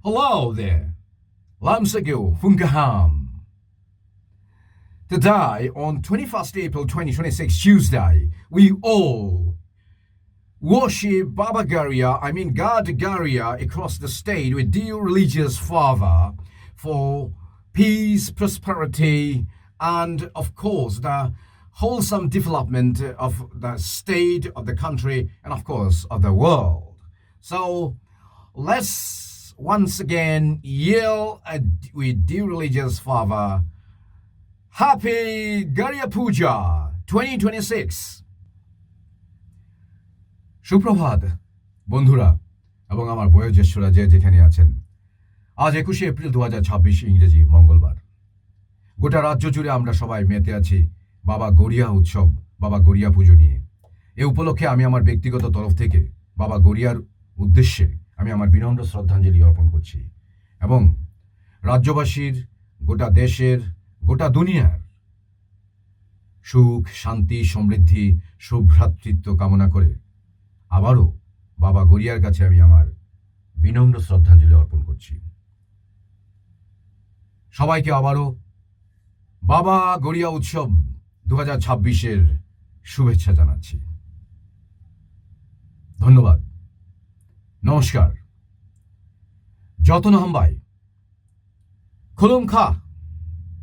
Hello there, Lamsagil Fungaham. Today, on 21st April 2026, Tuesday, we all worship Baba Garia, God Garia, across the state with due religious fervor for peace, prosperity, and of course the wholesome development of the state, of the country, and of course of the world. So let's once again yell with due religious fervor, Happy Garia Puja 2026! সুপ্রভাত বন্ধুরা এবং আমার বয়োজ্যেষ্ঠরা যেখানে আছেন। আজ 21শে April 2026 ইংরেজি মঙ্গলবার। গোটা রাজ্য জুড়ে আমরা সবাই মেতে আছি বাবা গড়িয়া উৎসব, বাবা গড়িয়া পুজো নিয়ে। এ উপলক্ষে আমি আমার ব্যক্তিগত তরফ থেকে বাবা গড়িয়ার উদ্দেশ্যে আমি আমার বিনম্র শ্রদ্ধাঞ্জলি অর্পণ করছি এবং রাজ্যবাসীর, গোটা দেশের, গোটা দুনিয়ার সুখ, শান্তি, সমৃদ্ধি, সৌভ্রাতৃত্ব কামনা করে আবারও বাবা গড়িয়ার কাছে আমি আমার বিনম্র শ্রদ্ধাঞ্জলি অর্পণ করছি। সবাইকে আবারও বাবা গড়িয়া উৎসব 2026-এর শুভেচ্ছা জানাচ্ছি। ধন্যবাদ, নমস্কার। যতন হাম্বাই খুলুম খা।